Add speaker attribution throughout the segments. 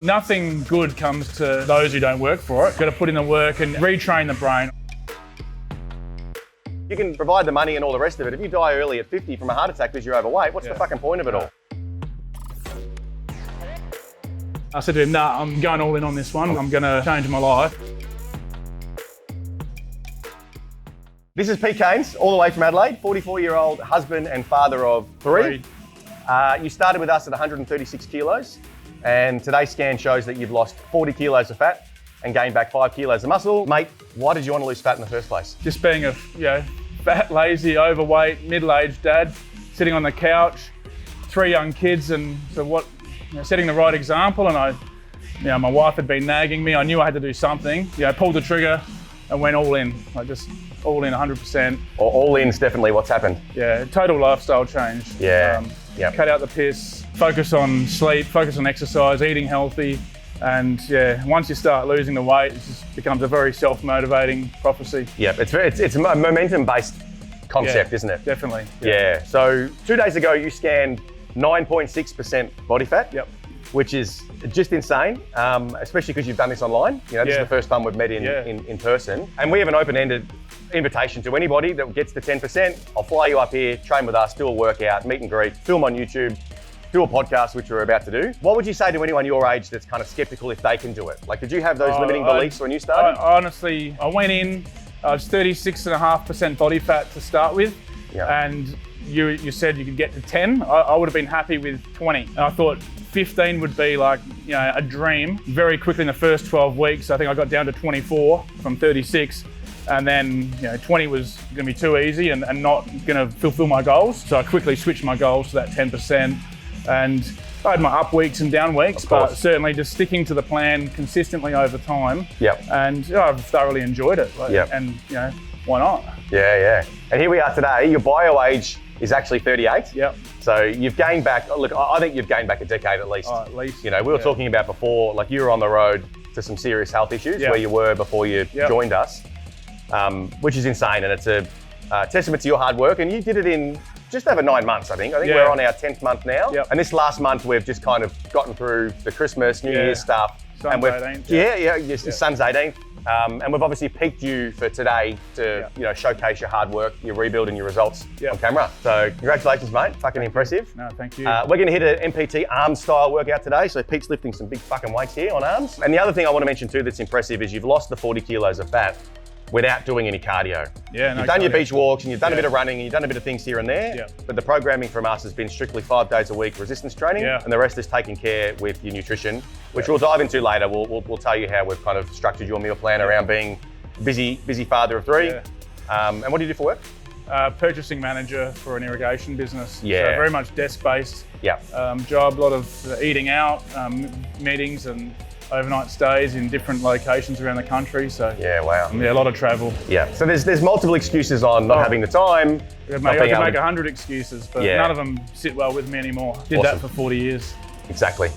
Speaker 1: Nothing good comes to those who don't work for it. Got to put in the work and retrain the brain.
Speaker 2: You can provide the money and all the rest of it. If you die early at 50 from a heart attack because you're overweight, what's the fucking point of it all?
Speaker 1: I said to him, nah, I'm going all in on this one. I'm going to change my life.
Speaker 2: This is Pete Keynes, all the way from Adelaide, 44-year-old husband and father of three. You started with us at 136 kilos, and today's scan shows that you've lost 40 kilos of fat and gained back 5 kilos of muscle. Mate, why did you want to lose fat in the first place?
Speaker 1: Just being a fat, lazy, overweight, middle-aged dad, sitting on the couch, 3 young kids, and so setting the right example. And my wife had been nagging me. I knew I had to do something. Pulled the trigger and went all in. Just all in 100%.
Speaker 2: All in's definitely what's happened.
Speaker 1: Yeah, total lifestyle change.
Speaker 2: Yeah.
Speaker 1: Cut out the piss, focus on sleep, focus on exercise, eating healthy. And once you start losing the weight, it just becomes a very self-motivating prophecy.
Speaker 2: Yeah, it's a momentum-based concept, isn't it?
Speaker 1: Definitely.
Speaker 2: Yeah. So 2 days ago, you scanned 9.6% body fat.
Speaker 1: Yep.
Speaker 2: Which is just insane, especially because you've done this online. This is the first time we've met in person. And we have an open-ended invitation to anybody that gets to 10%. I'll fly you up here, train with us, do a workout, meet and greet, film on YouTube, do a podcast, which we're about to do. What would you say to anyone your age that's kind of skeptical if they can do it? Like, did you have those limiting beliefs when you started?
Speaker 1: Honestly, I went in, I was 36.5% body fat to start with.
Speaker 2: Yeah.
Speaker 1: And you said you could get to 10. I would have been happy with 20. And I thought 15 would be like, a dream. Very quickly in the first 12 weeks, I think I got down to 24 from 36. And then 20 was going to be too easy and not going to fulfill my goals. So I quickly switched my goals to that 10%. And I had my up weeks and down weeks, but certainly just sticking to the plan consistently over time.
Speaker 2: Yep.
Speaker 1: And I've thoroughly enjoyed it. And why not?
Speaker 2: Yeah. And here we are today. Your bio age is actually 38.
Speaker 1: Yep.
Speaker 2: So you've gained back, look, I think you've gained back a decade at least.
Speaker 1: At least.
Speaker 2: We were talking about before, like you were on the road to some serious health issues where you were before you joined us, which is insane. And it's a testament to your hard work. And you did it in just over 9 months, I think. I think we're on our 10th month now. Yep. And this last month, we've just kind of gotten through the Christmas, New Year's stuff.
Speaker 1: Son's 18th.
Speaker 2: Your son's 18th. And we've obviously picked you for today to showcase your hard work, your rebuild and your results on camera. So congratulations, mate. Fucking impressive.
Speaker 1: No, thank you.
Speaker 2: We're going to hit an MPT Arms style workout today. So Pete's lifting some big fucking weights here on arms. And the other thing I want to mention too that's impressive is you've lost the 40 kilos of fat without doing any cardio. You've done your beach walks and you've done a bit of running and you've done a bit of things here and there, but the programming from us has been strictly 5 days a week resistance training, and the rest is taken care with your nutrition, which we'll dive into later. We'll tell you how we've kind of structured your meal plan around being busy father of 3. And what do you do for work?
Speaker 1: Purchasing manager for an irrigation business. So very much desk-based job, a lot of eating out, meetings and overnight stays in different locations around the country. So a lot of travel.
Speaker 2: So there's multiple excuses on not having the time.
Speaker 1: I can make 100 excuses, but none of them sit well with me anymore. Did that for 40 years.
Speaker 2: Exactly.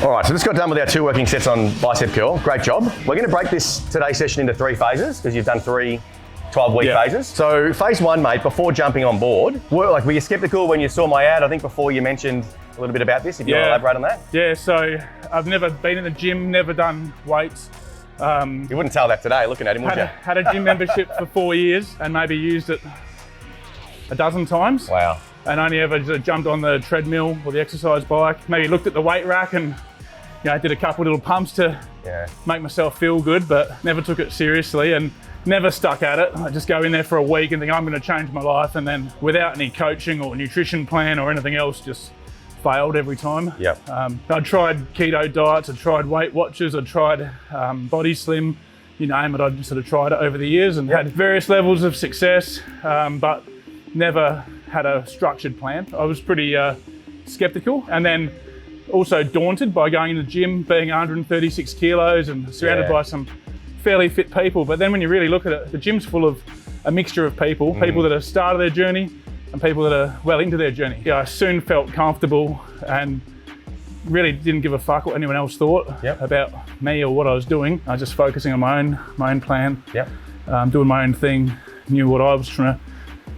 Speaker 2: All right, so just got done with our 2 working sets on bicep curl. Great job. We're going to break today's session into 3 phases because you've done 3 12-week phases. So phase 1, mate, before jumping on board, were you skeptical when you saw my ad? I think before you mentioned a little bit about this, if you want to elaborate on that.
Speaker 1: Yeah, so I've never been in the gym, never done weights.
Speaker 2: You wouldn't tell that today looking at him, would you?
Speaker 1: Had a gym membership for 4 years and maybe used it a dozen times.
Speaker 2: Wow.
Speaker 1: And only ever just jumped on the treadmill or the exercise bike, maybe looked at the weight rack and did a couple little pumps to make myself feel good, but never took it seriously and never stuck at it. I just go in there for a week and think I'm going to change my life, and then without any coaching or nutrition plan or anything else, just failed every time. I tried keto diets, I tried Weight Watchers, I tried Body Slim, you name it. I just sort of tried it over the years and had various levels of success, but never had a structured plan. I was pretty skeptical, and then also daunted by going into the gym, being 136 kilos and surrounded by some fairly fit people. But then when you really look at it, the gym's full of a mixture of people that have started their journey and people that are well into their journey. I soon felt comfortable and really didn't give a fuck what anyone else thought about me or what I was doing. I was just focusing on my own plan, doing my own thing, knew what I was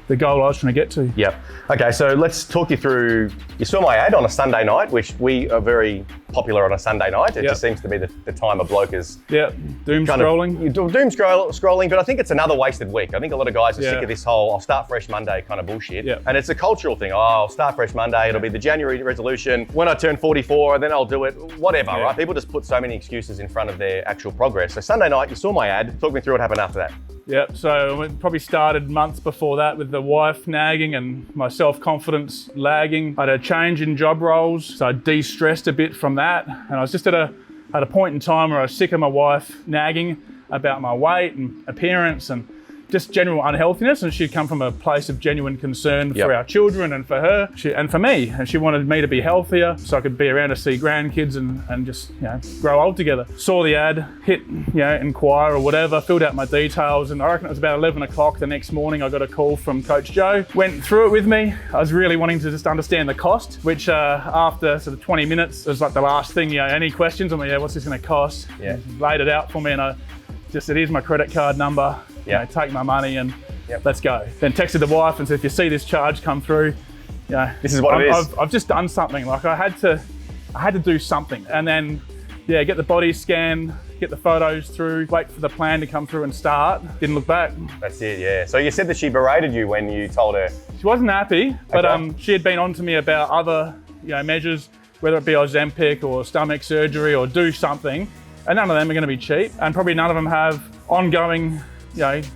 Speaker 1: the goal I was trying to get to.
Speaker 2: Yep. Okay, so let's talk you through, you saw my ad on a Sunday night, which we are very popular on a Sunday night. It just seems to be the time a bloke is...
Speaker 1: doom
Speaker 2: scrolling, but I think it's another wasted week. I think a lot of guys are sick of this whole, I'll start fresh Monday kind of bullshit. And it's a cultural thing. Oh, I'll start fresh Monday, it'll be the January resolution. When I turn 44, then I'll do it, whatever, right? People just put so many excuses in front of their actual progress. So Sunday night, you saw my ad. Talk me through what happened after that.
Speaker 1: Yep, so it probably started months before that with the wife nagging and my self-confidence lagging. I had a change in job roles, so I de-stressed a bit from that. And I was just at a point in time where I was sick of my wife nagging about my weight and appearance and just general unhealthiness, and she'd come from a place of genuine concern for our children and for her and for me, and she wanted me to be healthier so I could be around to see grandkids and just grow old together. Saw the ad, hit inquire or whatever, filled out my details, and I reckon it was about 11 o'clock the next morning I got a call from Coach Joe. Went through it with me. I was really wanting to just understand the cost, which after sort of 20 minutes was like the last thing, any questions? I'm like, what's this going to cost? Laid it out for me, and I just said, here's my credit card number. Take my money and let's go. Then texted the wife and said, if you see this charge come through,
Speaker 2: this is what it is.
Speaker 1: I've just done something. Like I had to do something, and then get the body scan, get the photos through, wait for the plan to come through and start. Didn't look back.
Speaker 2: That's it, So you said that she berated you when you told her.
Speaker 1: She wasn't happy, but she had been on to me about other measures, whether it be Ozempic or stomach surgery or do something, and none of them are going to be cheap, and probably none of them have ongoing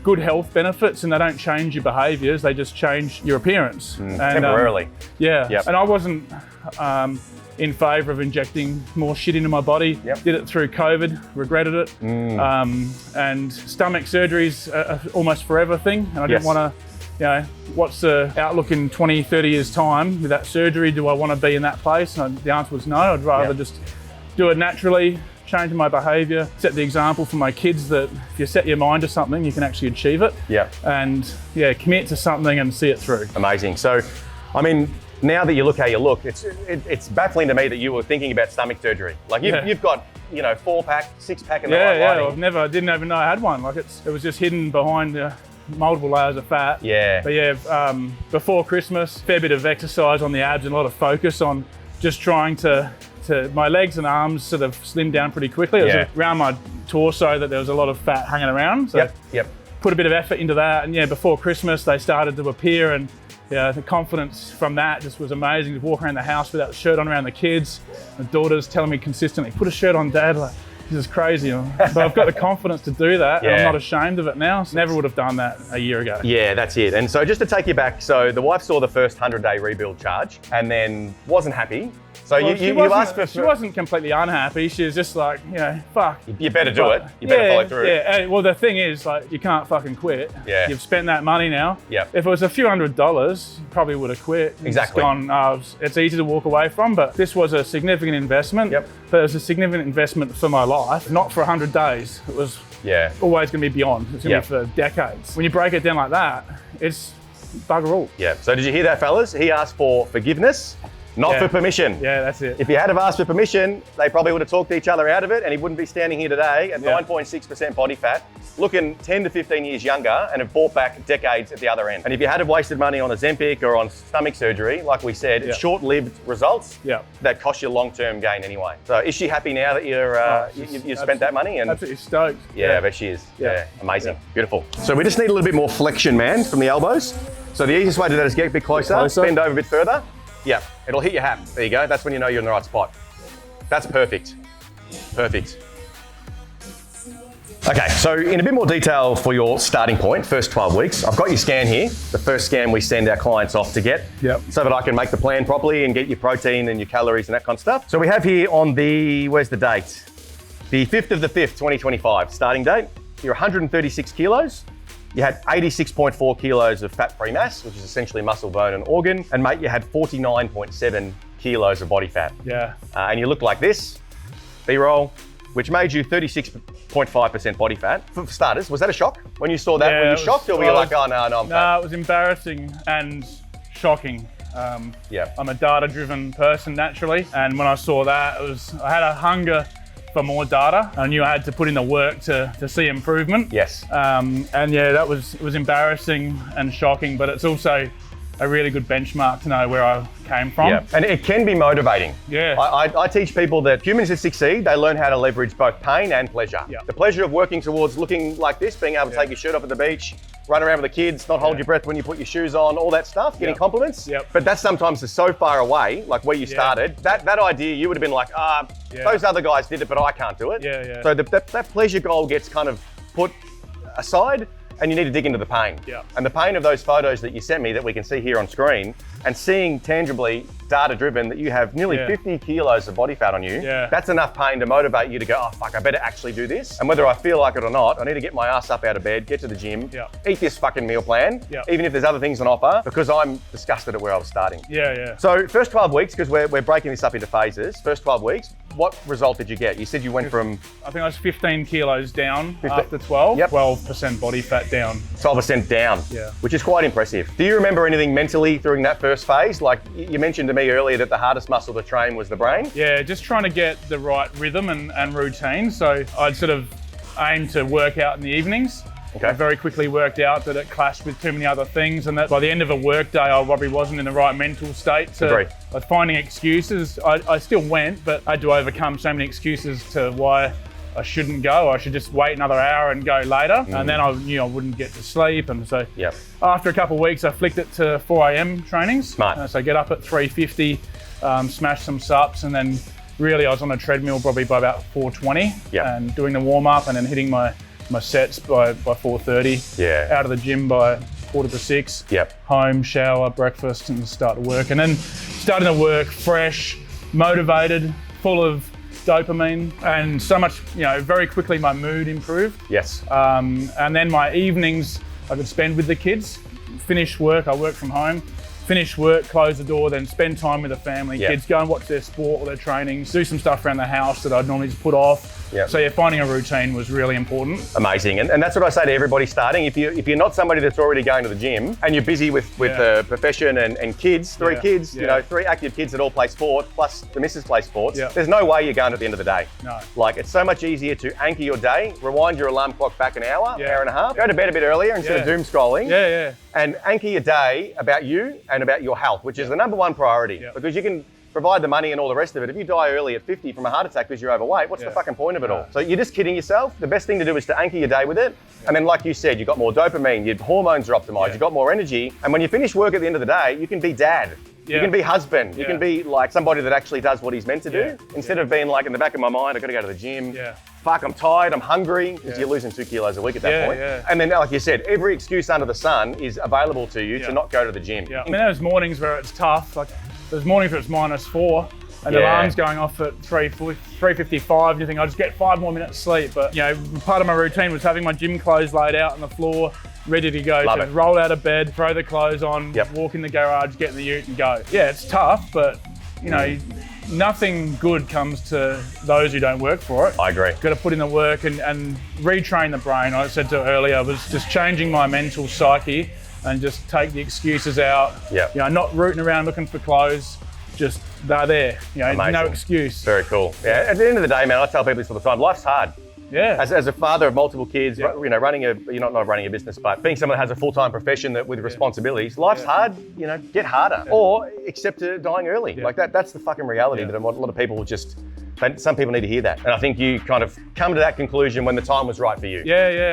Speaker 1: good health benefits, and they don't change your behaviours, they just change your appearance. And,
Speaker 2: temporarily.
Speaker 1: And I wasn't in favour of injecting more shit into my body. Did it through COVID, regretted it. And stomach surgery's almost forever thing, and I didn't want to, what's the outlook in 20, 30 years time with that surgery? Do I want to be in that place? And the answer was no. I'd rather just do it naturally, change my behaviour, set the example for my kids that if you set your mind to something, you can actually achieve it. And commit to something and see it through. Amazing.
Speaker 2: So, I mean, now that you look how you look, it's baffling to me that you were thinking about stomach surgery. Like you've got, 4-pack, 6-pack in the right lining.
Speaker 1: I didn't even know I had one. Like it was just hidden behind multiple layers of fat. But before Christmas, fair bit of exercise on the abs and a lot of focus on just trying to my legs and arms sort of slimmed down pretty quickly. It was around my torso that there was a lot of fat hanging around. So put a bit of effort into that. And before Christmas, they started to appear, and the confidence from that just was amazing. To walk around the house without a shirt on around the kids. The daughters telling me consistently, put a shirt on, Dad. Like, this is crazy. But I've got the confidence to do that, and I'm not ashamed of it now. So never would have done that a year ago.
Speaker 2: That's it. And so just to take you back, so the wife saw the first 100-day rebuild charge and then wasn't happy. So you asked for...
Speaker 1: She wasn't completely unhappy. She was just like, fuck.
Speaker 2: You better do it. You better follow through.
Speaker 1: Well, the thing is, like, you can't fucking quit. You've spent that money now. If it was a few $100s, you probably would have quit.
Speaker 2: Exactly.
Speaker 1: It's gone, it's easy to walk away from, but this was a significant investment. But it was a significant investment for my life, not for 100 days. It was always going to be beyond. It's going to be for decades. When you break it down like that, it's bugger all.
Speaker 2: So did you hear that, fellas? He asked for forgiveness. Not for permission.
Speaker 1: That's it.
Speaker 2: If he had have asked for permission, they probably would have talked each other out of it, and he wouldn't be standing here today at 9.6% body fat, looking 10 to 15 years younger, and have bought back decades at the other end. And if you had have wasted money on Ozempic or on stomach surgery, like we said, it's short-lived results that cost you long-term gain anyway. So is she happy now that you've spent that money? And
Speaker 1: absolutely stoked.
Speaker 2: I bet she is. Amazing. Beautiful. So we just need a little bit more flexion, man, from the elbows. So the easiest way to do that is get a bit closer. Bend over a bit further. It'll hit your hat. There you go. That's when you know you're in the right spot. That's perfect. Perfect. Okay, so in a bit more detail for your starting point, first 12 weeks, I've got your scan here, the first scan we send our clients off to get, so that I can make the plan properly and get your protein and your calories and that kind of stuff. So we have here on the, where's the date? The 5th of the 5th, 2025, starting date. You're 136 kilos. You had 86.4 kilos of fat-free mass, which is essentially muscle, bone, and organ. And mate, you had 49.7 kilos of body fat. And you looked like this, B-roll, which made you 36.5% body fat. For starters, was that a shock? When you saw that, were you shocked, or were you like, oh no, I'm fat?
Speaker 1: No, it was embarrassing and shocking. I'm a data-driven person naturally, and when I saw that, I had a hunger for more data. I knew I had to put in the work to see improvement.
Speaker 2: Yes.
Speaker 1: And yeah, it was embarrassing and shocking, but it's also a really good benchmark to know where I came from.
Speaker 2: Yeah, and it can be motivating.
Speaker 1: Yeah.
Speaker 2: I teach people that humans that succeed, they learn how to leverage both pain and pleasure.
Speaker 1: Yeah.
Speaker 2: The pleasure of working towards looking like this, being able to take your shirt off at the beach, run around with the kids, not hold your breath when you put your shoes on, all that stuff, getting compliments.
Speaker 1: Yep.
Speaker 2: But that sometimes is so far away, like where you started, that idea, you would have been like, those other guys did it, but I can't do it.
Speaker 1: Yeah.
Speaker 2: So that pleasure goal gets kind of put aside, and you need to dig into the pain.
Speaker 1: Yeah.
Speaker 2: And the pain of those photos that you sent me that we can see here on screen, and seeing tangibly, data-driven, that you have nearly 50 kilos of body fat on you, that's enough pain to motivate you to go, oh fuck, I better actually do this. And whether I feel like it or not, I need to get my ass up out of bed, get to the gym, eat this fucking meal plan, even if there's other things on offer, because I'm disgusted at where I was starting. So first 12 weeks, because we're breaking this up into phases, first 12 weeks, what result did you get? You said you went from...
Speaker 1: I think I was 15 kilos down after 12, 12% body fat down.
Speaker 2: 12% down, which is quite impressive. Do you remember anything mentally during that first phase? Like you mentioned to me earlier that the hardest muscle to train was the brain.
Speaker 1: Yeah, just trying to get the right rhythm and routine. So I'd sort of aim to work out in the evenings. I very quickly worked out that it clashed with too many other things, and that by the end of a work day, I probably wasn't in the right mental state. I was finding excuses. I still went, but I had to overcome so many excuses to why I shouldn't go. I should just wait another hour and go later. And then I knew I wouldn't get to sleep. And so after a couple of weeks, I flicked it to 4 a.m. trainings.
Speaker 2: Smart.
Speaker 1: So get up at 3:50, smash some sups, and then really I was on a treadmill probably by about 4:20 and doing the warm up and then hitting my sets by 4:30. Out of the gym by 5:45. Home, shower, breakfast, and start to work. And then starting to work fresh, motivated, full of dopamine, and so much, very quickly my mood improved. And then my evenings I could spend with the kids. Finish work, I work from home. Finish work, close the door, then spend time with the family. Kids go and watch their sport or their trainings, do some stuff around the house that I'd normally just put off. So finding a routine was really important.
Speaker 2: Amazing, and that's what I say to everybody starting. If you're not somebody that's already going to the gym and you're busy with the profession and kids, three kids, 3 active kids that all play sport, plus the missus play sports, there's no way you're going at the end of the day.
Speaker 1: No.
Speaker 2: Like, it's so much easier to anchor your day, rewind your alarm clock back an hour, hour and a half, go to bed a bit earlier instead of doom scrolling. And anchor your day about you and about your health, which is the number one priority. Because you can provide the money and all the rest of it. If you die early at 50 from a heart attack because you're overweight, what's the fucking point of it all? So you're just kidding yourself. The best thing to do is to anchor your day with it. And then, like you said, you've got more dopamine, your hormones are optimized, you've got more energy. And when you finish work at the end of the day, you can be dad. You can be husband. You can be like somebody that actually does what he's meant to do. Instead of being like in the back of my mind, I've got to go to the gym. Fuck, I'm tired, I'm hungry, because you're losing 2 kilos a week at that point. And then, like you said, every excuse under the sun is available to you to not go to the gym.
Speaker 1: I mean, there's mornings where it's tough. Like, there's mornings where it's -4 and the alarm's going off at 3:55, and you think, I'll just get 5 more minutes sleep. But, part of my routine was having my gym clothes laid out on the floor, ready to go.
Speaker 2: Love
Speaker 1: so
Speaker 2: it.
Speaker 1: Roll out of bed, throw the clothes on, walk in the garage, get in the ute and go. Yeah, it's tough, but, nothing good comes to those who don't work for it.
Speaker 2: I agree.
Speaker 1: Got to put in the work and retrain the brain. I said to earlier, I was just changing my mental psyche and just take the excuses out. Not rooting around looking for clothes, just they're there. No excuse.
Speaker 2: Very cool. At the end of the day, man, I tell people this all the time, life's hard. As a father of multiple kids, running you're not running a business, but being someone that has a full-time profession with responsibilities, life's hard, get harder or accept dying early. Like that's the fucking reality that a lot of people some people need to hear that. And I think you kind of come to that conclusion when the time was right for you.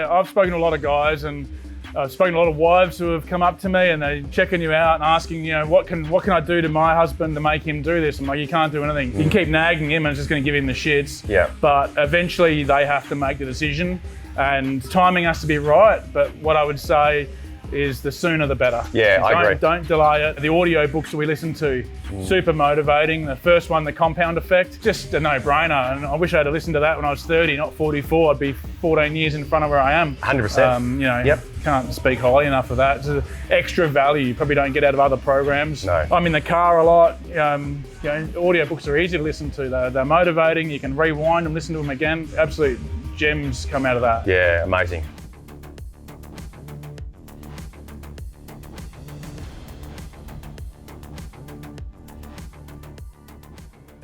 Speaker 1: I've spoken to a lot of guys, and I've spoken to a lot of wives who have come up to me and they're checking you out and asking, what can I do to my husband to make him do this? I'm like, you can't do anything. You can keep nagging him and it's just going to give him the shits. But eventually they have to make the decision, and timing has to be right. But what I would say is the sooner the better.
Speaker 2: I agree.
Speaker 1: Don't delay it. The audio books that we listen to, super motivating. The first one, The Compound Effect, just a no-brainer. And I wish I had listened to that when I was 30, not 44. I'd be 14 years in front of where I am.
Speaker 2: 100%.
Speaker 1: Can't speak highly enough of that. It's extra value you probably don't get out of other programs.
Speaker 2: No.
Speaker 1: I'm in the car a lot. Audio books are easy to listen to. They're motivating. You can rewind them, listen to them again. Absolute gems come out of that.
Speaker 2: Yeah, amazing.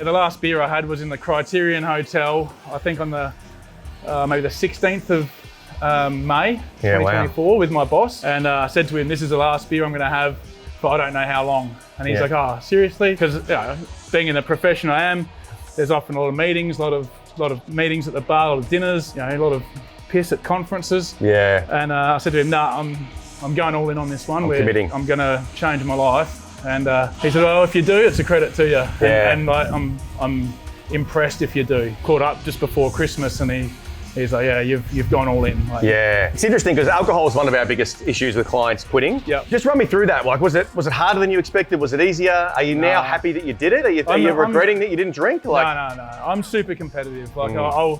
Speaker 1: The last beer I had was in the Criterion Hotel, I think on the maybe the 16th of May 2024 with my boss. And I said to him, this is the last beer I'm going to have for I don't know how long. And he's like, oh, seriously? Because being in the profession I am, there's often a lot of meetings, a lot of meetings at the bar, a lot of dinners, a lot of piss at conferences. Yeah. And I said to him, nah, I'm going all in on this one.
Speaker 2: I'm committing.
Speaker 1: I'm going to change my life. And he said, oh, if you do, it's a credit to you. Yeah. And I'm impressed if you do. Caught up just before Christmas and he's like, yeah, you've gone all in. Like,
Speaker 2: yeah, it's interesting because alcohol is one of our biggest issues with clients quitting. Yep. Just run me through that. Like, was it harder than you expected? Was it easier? Are you now happy that you did it? Are you regretting that you didn't drink? Like,
Speaker 1: no. I'm super competitive. Like,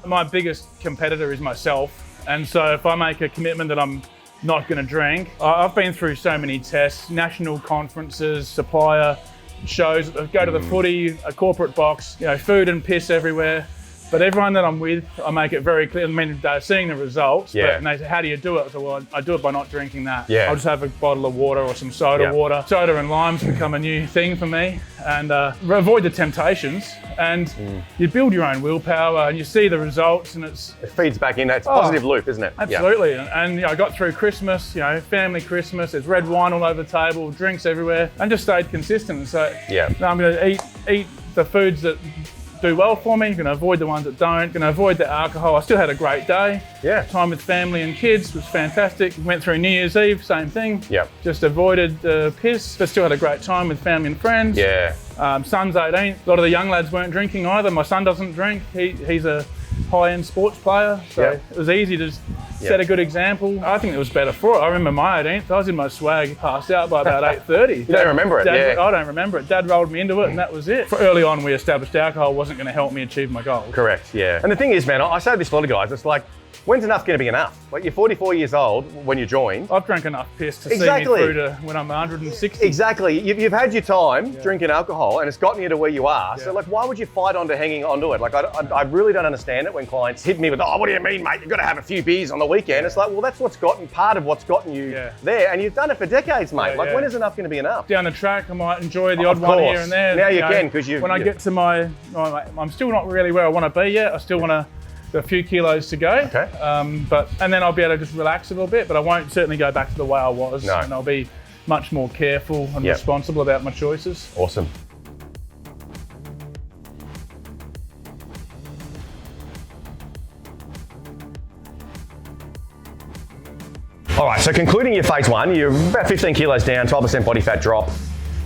Speaker 1: my biggest competitor is myself. And so if I make a commitment that I'm not going to drink, I've been through so many tests, national conferences, supplier shows, go to the footy, a corporate box, food and piss everywhere. But everyone that I'm with, I make it very clear. I mean, they're seeing the results, and they say, how do you do it? I say, well, I do it by not drinking that. Yeah. I'll just have a bottle of water or some soda water. Soda and lime's become a new thing for me. And avoid the temptations. And you build your own willpower and you see the results and it
Speaker 2: feeds back in. It's a positive loop, isn't it?
Speaker 1: Absolutely. And I got through Christmas, family Christmas, there's red wine all over the table, drinks everywhere, and just stayed consistent. So I'm going to eat the foods that do well for me, going to avoid the ones that don't, going to avoid the alcohol. I still had a great day. Yeah. Time with family and kids was fantastic. Went through New Year's Eve, same thing. Yeah. Just avoided piss, but still had a great time with family and friends. Yeah. Son's 18. A lot of the young lads weren't drinking either. My son doesn't drink. He's a high-end sports player, so it was easy to set a good example. I think it was better for it. I remember my 18th, I was in my swag, passed out by about 8:30.
Speaker 2: You don't remember it?
Speaker 1: I don't remember it. Dad rolled me into it and that was it. Early on, we established alcohol wasn't going to help me achieve my goals.
Speaker 2: Correct, yeah. And the thing is, man, I say this to a lot of guys, it's like, when's enough going to be enough? Like, you're 44 years old when you joined.
Speaker 1: I've drank enough piss to see me through to when I'm 160.
Speaker 2: Exactly. You've had your time drinking alcohol and it's gotten you to where you are. So, like, why would you fight on to hanging on to it? Like, I really don't understand it when clients hit me with, oh, what do you mean, mate? You've got to have a few beers on the weekend. It's like, well, that's part of what's gotten you there. And you've done it for decades, mate. Like, when is enough going to be enough?
Speaker 1: Down the track, I might enjoy the odd one here and there.
Speaker 2: Now you can, because
Speaker 1: when I get to I'm still not really where I want to be yet. I still want to a few kilos to go. Okay. And then I'll be able to just relax a little bit, but I won't certainly go back to the way I was. No. And I'll be much more careful and responsible about my choices.
Speaker 2: Awesome. All right, so concluding your phase one, you're about 15 kilos down, 12% body fat drop.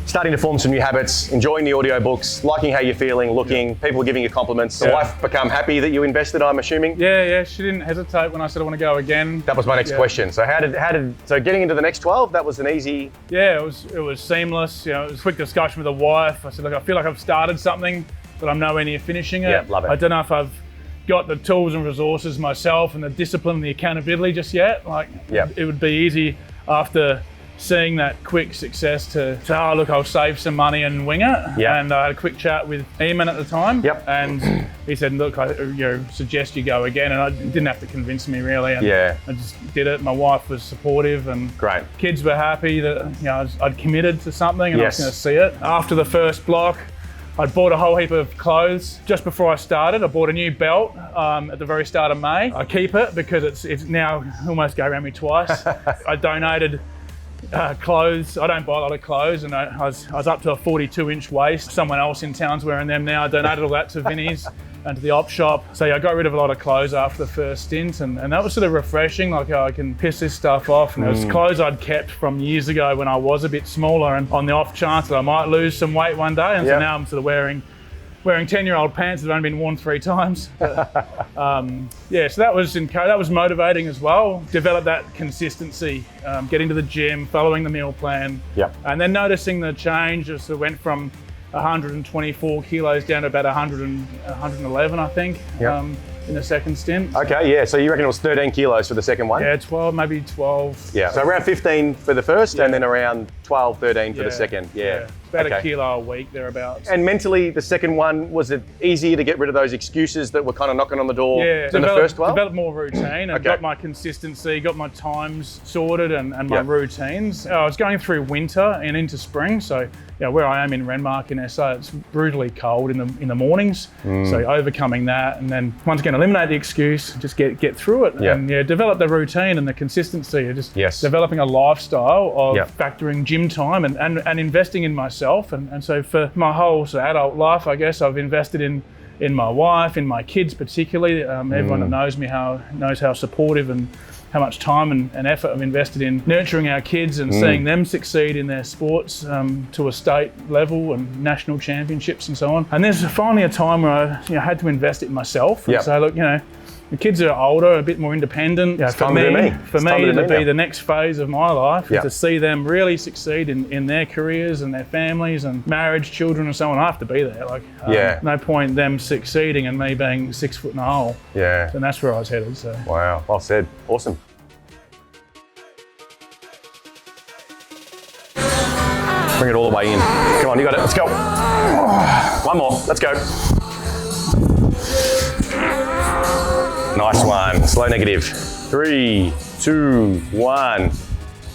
Speaker 2: Starting to form some new habits, enjoying the audiobooks, liking how you're feeling, looking, people giving you compliments. The wife become happy that you invested, I'm assuming?
Speaker 1: Yeah, she didn't hesitate when I said I want to go again.
Speaker 2: That was my next question. So so getting into the next 12, that was an easy...
Speaker 1: Yeah, it was seamless. It was a quick discussion with the wife. I said, look, I feel like I've started something, but I'm nowhere near finishing it.
Speaker 2: Yeah, love it.
Speaker 1: I don't know if I've got the tools and resources myself and the discipline and the accountability just yet. Like, it would be easy after seeing that quick success to oh, look, I'll save some money and wing it. Yeah. And I had a quick chat with Eamon at the time. Yep. And he said, look, I suggest you go again. And I didn't have to convince me really. And I just did it. My wife was supportive and kids were happy that I'd committed to something and I was going to see it. After the first block, I'd bought a whole heap of clothes. Just before I started, I bought a new belt at the very start of May. I keep it because it's now almost go around me twice. I donated clothes. I don't buy a lot of clothes, and I was up to a 42-inch waist. Someone else in town's wearing them now. I donated all that to Vinnie's and to the op shop. So I got rid of a lot of clothes after the first stint, and that was sort of refreshing. Like, I can piss this stuff off. And it was clothes I'd kept from years ago when I was a bit smaller, and on the off chance that I might lose some weight one day. And so now I'm sort of wearing 10-year-old pants that have only been worn 3 times. So that was motivating as well. Develop that consistency, getting to the gym, following the meal plan, and then noticing the change. Just went from 124 kilos down to about 111, I think, in the second stint.
Speaker 2: Okay, yeah. So you reckon it was 13 kilos for the second one?
Speaker 1: Yeah, 12, maybe 12.
Speaker 2: Yeah. So around 15 for the first, and then around 12, 13 for the second. Yeah.
Speaker 1: about a kilo a week, thereabouts.
Speaker 2: And mentally, the second one, was it easier to get rid of those excuses that were kind of knocking on the door than the first 12?
Speaker 1: Developed more routine and got my consistency, got my times sorted and my routines. I was going through winter and into spring, so where I am in Renmark in SA, it's brutally cold in the mornings. So overcoming that, and then once again eliminate the excuse, just get through it, and develop the routine and the consistency. Just developing a lifestyle of factoring gym time and investing in myself. And so for my whole sort of adult life, I guess I've invested in my wife, in my kids particularly. Everyone that knows me knows how supportive and how much time and effort I've invested in nurturing our kids and seeing them succeed in their sports to a state level and national championships and so on. And there's finally a time where I had to invest it in myself. And so look, the kids are older, a bit more independent. For me to be the next phase of my life, to see them really succeed in their careers and their families and marriage, children and so on, I have to be there. No point them succeeding and me being 6 foot in a hole. And that's where I was headed. So.
Speaker 2: Wow, well said. Awesome. Bring it all the way in. Come on, you got it. Let's go. One more. Let's go. Nice one. Slow negative. 3, 2, 1.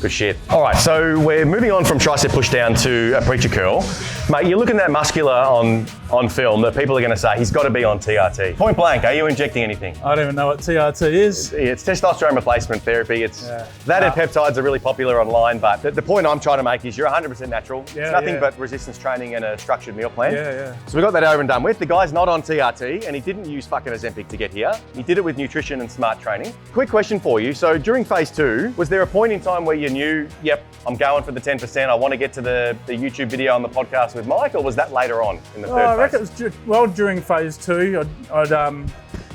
Speaker 2: Good shit. All right, so we're moving on from tricep push down to a preacher curl. Mate, you're looking that muscular on film that people are going to say, he's got to be on TRT. Point blank, are you injecting anything?
Speaker 1: I don't even know what TRT is.
Speaker 2: It's testosterone replacement therapy. That and peptides are really popular online, but the point I'm trying to make is you're 100% natural. It's nothing but resistance training and a structured meal plan. So we got that over and done with. The guy's not on TRT and he didn't use fucking Ozempic to get here. He did it with nutrition and smart training. Quick question for you. So during phase 2, was there a point in time where you knew, yep, I'm going for the 10%, I want to get to the YouTube video on the podcast with Mike, or was that later on in the third phase?
Speaker 1: I reckon it was during phase 2. I'd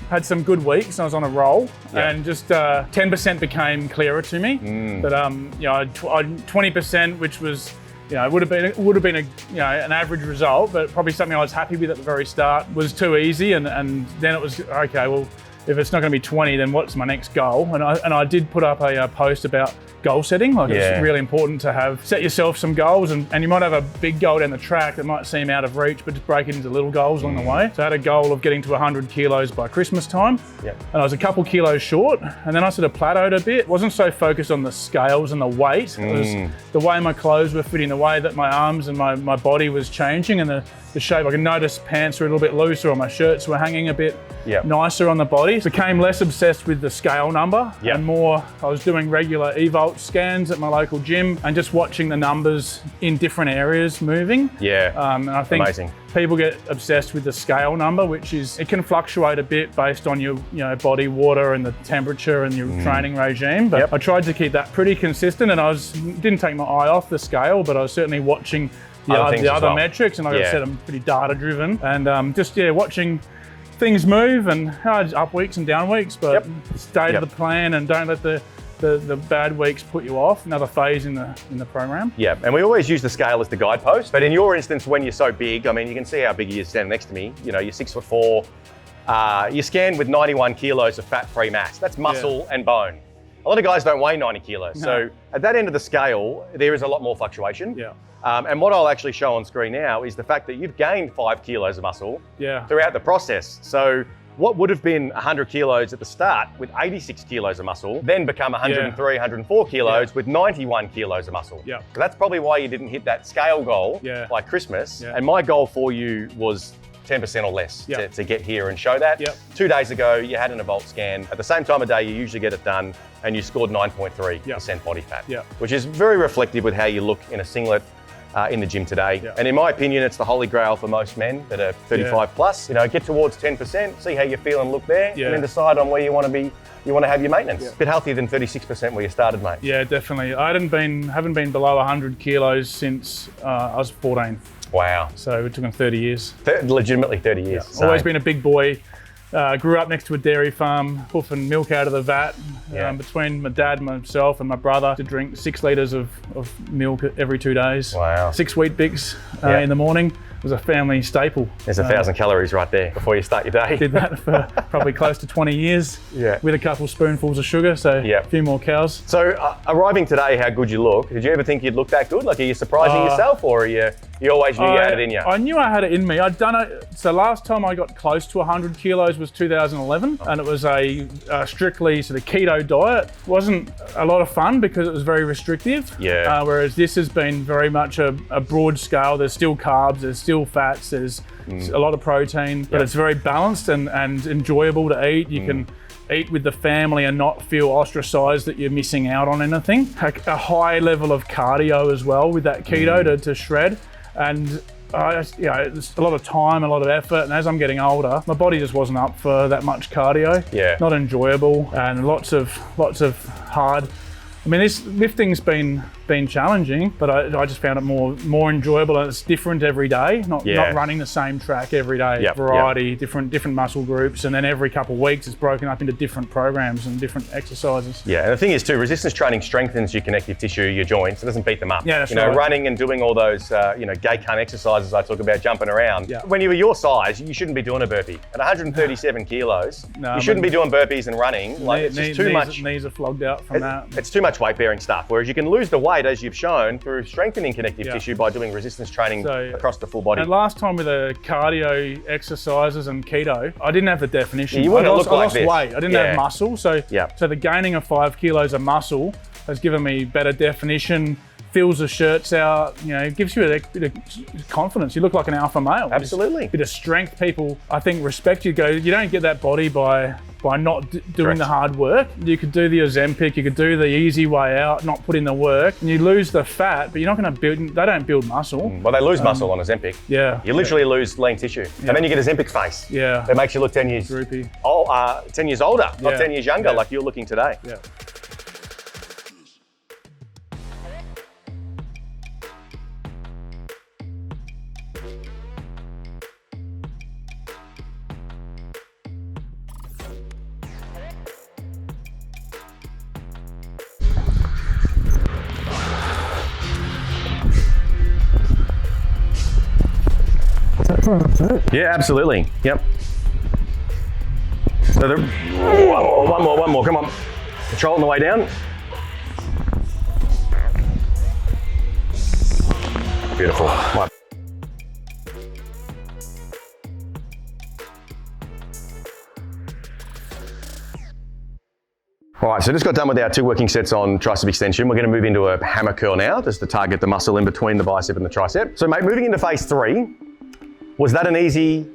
Speaker 1: had some good weeks. I was on a roll, and just 10% became clearer to me. But I'd 20%, which was would have been an average result, but probably something I was happy with at the very start. Was too easy, and then it was okay. Well, if it's not going to be 20, then what's my next goal? And I did put up a post about goal setting. It's really important to set yourself some goals, and you might have a big goal down the track that might seem out of reach, but just break it into little goals along the way. So I had a goal of getting to 100 kilos by Christmas time, and I was a couple kilos short, and then I sort of plateaued a bit. Wasn't so focused on the scales and the weight. It was the way my clothes were fitting, the way that my arms and my body was changing, and the shape. I could notice pants were a little bit looser, or my shirts were hanging a bit nicer on the body. Became less obsessed with the scale number and more, I was doing regular eVolt scans at my local gym and just watching the numbers in different areas moving. And I think people get obsessed with the scale number, which is, it can fluctuate a bit based on your body water and the temperature and your training regime. But I tried to keep that pretty consistent, and didn't take my eye off the scale, but I was certainly watching the other metrics, and like I said, I'm pretty data driven, and just watching things move, and up weeks and down weeks, but stay to the plan and don't let the bad weeks put you off. Another phase in the program.
Speaker 2: And we always use the scale as the guidepost, but in your instance, when you're so big, I mean, you can see how big he is standing next to me. You're 6'4". You scan with 91 kilos of fat-free mass. That's muscle and bone. A lot of guys don't weigh 90 kilos. So at that end of the scale, there is a lot more fluctuation. And what I'll actually show on screen now is the fact that you've gained 5 kilos of muscle throughout the process. So what would have been 100 kilos at the start with 86 kilos of muscle, then become 103, 104 kilos with 91 kilos of muscle. So that's probably why you didn't hit that scale goal by Christmas. And my goal for you was 10% or less to get here and show that. 2 days ago, you had an Evolt scan. At the same time of day, you usually get it done, and you scored 9.3% body fat, which is very reflective with how you look in a singlet in the gym today. And in my opinion, it's the holy grail for most men that are 35 plus. Get towards 10%, see how you feel and look there, and then decide on where you want to be. You want to have your maintenance. A bit healthier than 36% where you started, mate.
Speaker 1: Yeah, definitely. I haven't been below 100 kilos since I was 14.
Speaker 2: Wow.
Speaker 1: So it took them 30 years.
Speaker 2: Legitimately 30 years.
Speaker 1: Always been a big boy. Grew up next to a dairy farm, hoofing milk out of the vat. Between my dad, myself, and my brother, to drink 6 litres of milk every 2 days.
Speaker 2: Wow.
Speaker 1: 6 Wheat Bix in the morning. It was a family staple.
Speaker 2: There's 1,000 calories right there before you start your day.
Speaker 1: Did that for probably close to 20 years with a couple spoonfuls of sugar, so a few more cows.
Speaker 2: So arriving today, how good you look, did you ever think you'd look that good? Like, are you surprising yourself, or are you You always knew you had it in you.
Speaker 1: I knew I had it in me. I'd done it. So last time I got close to 100 kilos was 2011, and it was a strictly sort of keto diet. It wasn't a lot of fun because it was very restrictive.
Speaker 2: Yeah.
Speaker 1: Whereas this has been very much a broad scale. There's still carbs, there's still fats, there's a lot of protein, but it's very balanced and enjoyable to eat. You can eat with the family and not feel ostracized that you're missing out on anything. A high level of cardio as well with that keto to shred. And it's a lot of time, a lot of effort, and as I'm getting older, my body just wasn't up for that much cardio.
Speaker 2: Yeah.
Speaker 1: Not enjoyable, and lots of hard. I mean, this lifting's been challenging, but I just found it more enjoyable, and it's different every day. Not running the same track every day. Variety, different muscle groups, and then every couple of weeks it's broken up into different programs and different exercises.
Speaker 2: Yeah, and the thing is too, resistance training strengthens your connective tissue, your joints. It doesn't beat them up.
Speaker 1: Yeah, that's right.
Speaker 2: Running and doing all those gay cunt exercises I talk about, jumping around. Yeah. When you were your size, you shouldn't be doing a burpee. At 137 kilos, you shouldn't be doing burpees and running. Like, it's just too much.
Speaker 1: Knees are flogged out from that.
Speaker 2: It's too much weight bearing stuff. Whereas you can lose the weight, as you've shown, through strengthening connective tissue by doing resistance training across the full body.
Speaker 1: And last time with the cardio exercises and keto, I didn't have the definition.
Speaker 2: You wouldn't look like this.
Speaker 1: I lost weight. I didn't have muscle. So the gaining of 5 kilos of muscle has given me better definition, fills the shirts out, gives you a bit of confidence. You look like an alpha male.
Speaker 2: Absolutely.
Speaker 1: A bit of strength. People, I think, respect you. You don't get that body by not doing the hard work. You could do the Ozempic, you could do the easy way out, not put in the work, and you lose the fat, but you're not going to build, they don't build muscle.
Speaker 2: Well, they lose muscle on Ozempic.
Speaker 1: Yeah.
Speaker 2: You literally lose lean tissue. And then you get Ozempic face.
Speaker 1: Yeah.
Speaker 2: That makes you look 10 years.
Speaker 1: Droopy.
Speaker 2: 10 years older, not 10 years younger, like you're looking today.
Speaker 1: Yeah.
Speaker 2: Yeah, absolutely. Yep. So one more, come on. Control on the way down. Beautiful. All right, so just got done with our 2 working sets on tricep extension. We're going to move into a hammer curl now, just to target the muscle in between the bicep and the tricep. So mate, moving into phase 3, was that an easy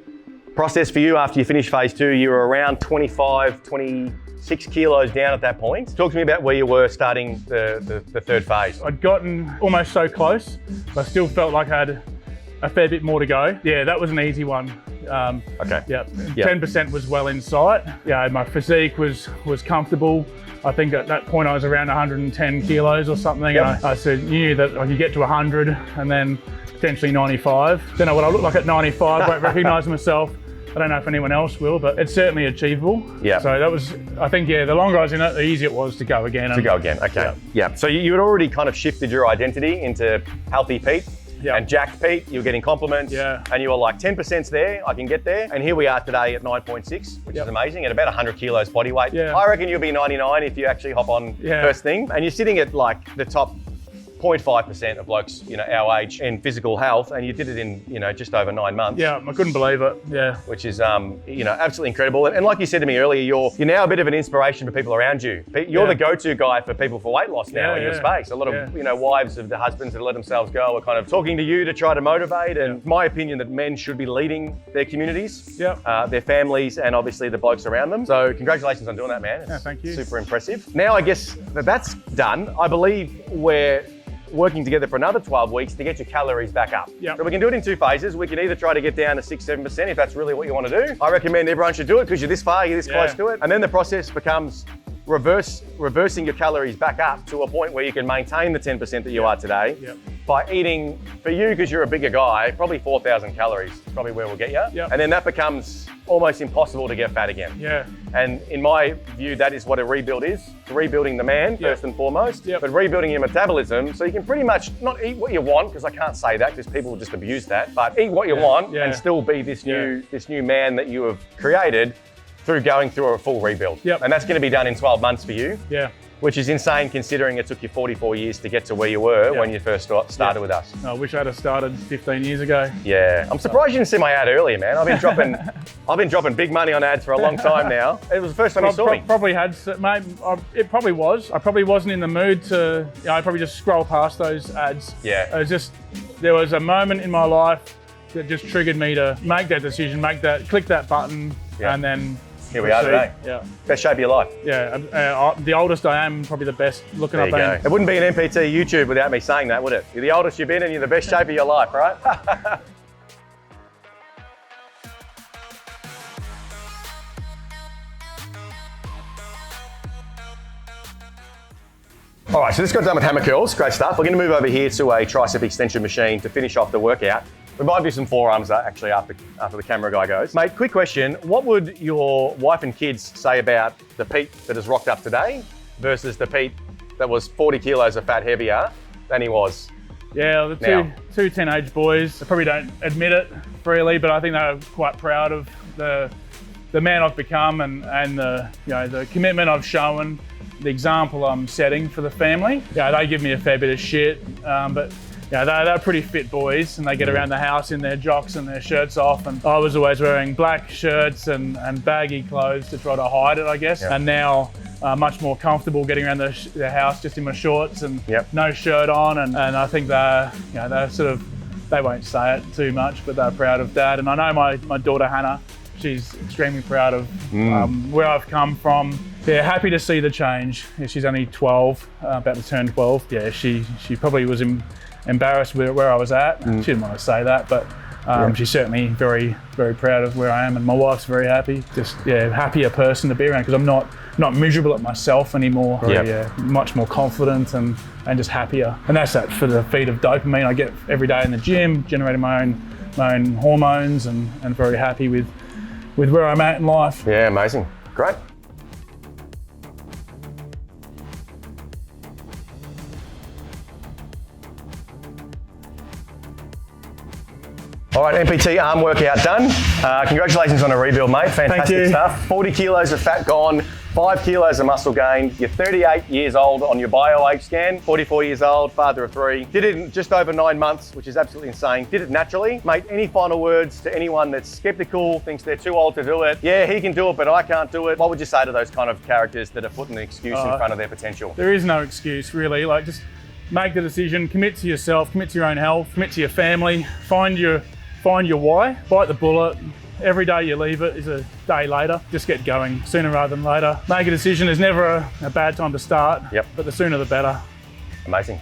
Speaker 2: process for you after you finished phase 2? You were around 25, 26 kilos down at that point. Talk to me about where you were starting the third phase.
Speaker 1: I'd gotten almost so close, but I still felt like I had a fair bit more to go. Yeah, that was an easy one.
Speaker 2: Okay.
Speaker 1: Yeah, 10% was well in sight. Yeah, my physique was comfortable. I think at that point I was around 110 kilos or something.
Speaker 2: Yep.
Speaker 1: And I said, knew that I could get to 100 and then potentially 95. Don't know what I look like at 95, won't recognise myself. I don't know if anyone else will, but it's certainly achievable. Yeah. So that was, I think, the longer I was in it, the easier it was to go again.
Speaker 2: Okay. Yeah. So you had already kind of shifted your identity into healthy Pete.
Speaker 1: Yep.
Speaker 2: And jacked Pete, you were getting compliments, and you were like, 10%'s there, I can get there. And here we are today at 9.6, which is amazing, at about 100 kilos body weight. Yeah. I reckon you'll be 99 if you actually hop on first thing. And you're sitting at like the top 0.5% of blokes, our age in physical health, and you did it in, just over 9 months.
Speaker 1: Yeah, I couldn't believe it. Yeah.
Speaker 2: Which is, absolutely incredible. And like you said to me earlier, you're now a bit of an inspiration for people around you. You're the go-to guy for people for weight loss now in your space. A lot of, wives of the husbands that let themselves go are kind of talking to you to try to motivate. And my opinion that men should be leading their communities, their families, and obviously the blokes around them. So congratulations on doing that, man. It's
Speaker 1: thank you.
Speaker 2: Super impressive. Now, I guess that's done. I believe we're working together for another 12 weeks to get your calories back up.
Speaker 1: Yep.
Speaker 2: So we can do it in 2 phases. We can either try to get down to 6-7% if that's really what you want to do. I recommend everyone should do it because you're this far, you're this close to it. And then the process becomes reversing your calories back up to a point where you can maintain the 10% that you are today by eating, for you, because you're a bigger guy, probably 4,000 calories is probably where we'll get you.
Speaker 1: Yep.
Speaker 2: And then that becomes almost impossible to get fat again.
Speaker 1: Yeah.
Speaker 2: And in my view, that is what a rebuild is. It's rebuilding the man first and foremost, but rebuilding your metabolism so you can pretty much not eat what you want, because I can't say that because people will just abuse that, but eat what you want and still be this new man that you have created through going through a full rebuild. Yep. And that's going to be done in 12 months for you.
Speaker 1: Yeah.
Speaker 2: which is insane considering it took you 44 years to get to where you were when you first started with us.
Speaker 1: I wish I'd have started 15 years ago.
Speaker 2: Yeah, I'm surprised you didn't see my ad earlier, man. I've been dropping big money on ads for a long time now. It was the first time you saw me.
Speaker 1: Probably had, mate. It probably was. I probably wasn't in the mood to. I probably just scroll past those ads.
Speaker 2: Yeah.
Speaker 1: It was just, there was a moment in my life that just triggered me to make that decision, click that button, and then.
Speaker 2: Here we are today.
Speaker 1: Yeah.
Speaker 2: Best shape of your life.
Speaker 1: Yeah. The oldest I am, probably the best looking
Speaker 2: there
Speaker 1: I've been.
Speaker 2: Go. It wouldn't be an MPT YouTube without me saying that, would it? You're the oldest you've been and you're the best shape of your life, right? All right, so this got done with hammer curls, great stuff. We're gonna move over here to a tricep extension machine to finish off the workout. We might do some forearms actually after the camera guy goes. Mate, quick question. What would your wife and kids say about the Pete that has rocked up today versus the Pete that was 40 kilos of fat heavier than he was?
Speaker 1: Yeah, the two teenage boys, they probably don't admit it freely, but I think they're quite proud of the man I've become and the commitment I've shown, the example I'm setting for the family. Yeah, they give me a fair bit of shit, but yeah, they're pretty fit boys and they get around the house in their jocks and their shirts off. And I was always wearing black shirts and baggy clothes to try to hide it, I guess. Yep. And now much more comfortable getting around the house just in my shorts and no shirt on. And I think they're sort of, they won't say it too much, but they're proud of Dad. And I know my daughter Hannah, she's extremely proud of where I've come from. Yeah, happy to see the change. Yeah, she's only 12, about to turn 12. Yeah, she probably was embarrassed with where I was at. She didn't want to say that, but she's certainly very, very proud of where I am, and my wife's very happy. Just happier person to be around because I'm not miserable at myself anymore. Much more confident and just happier. And that's that for the feed of dopamine I get every day in the gym, generating my own hormones, and very happy with where I'm at in life.
Speaker 2: Yeah, amazing, great. All right, MPT arm workout done. Congratulations on a rebuild, mate. Fantastic stuff. 40 kilos of fat gone, 5 kilos of muscle gained. You're 38 years old on your bio-age scan, 44 years old, father of 3. Did it in just over 9 months, which is absolutely insane. Did it naturally. Mate, any final words to anyone that's skeptical, thinks they're too old to do it? Yeah, he can do it, but I can't do it. What would you say to those kind of characters that are putting an excuse in front of their potential?
Speaker 1: There is no excuse, really. Like, just make the decision, commit to yourself, commit to your own health, commit to your family, find your why, bite the bullet. Every day you leave it is a day later. Just get going sooner rather than later. Make a decision. There's never a bad time to start, but the sooner the better.
Speaker 2: Amazing.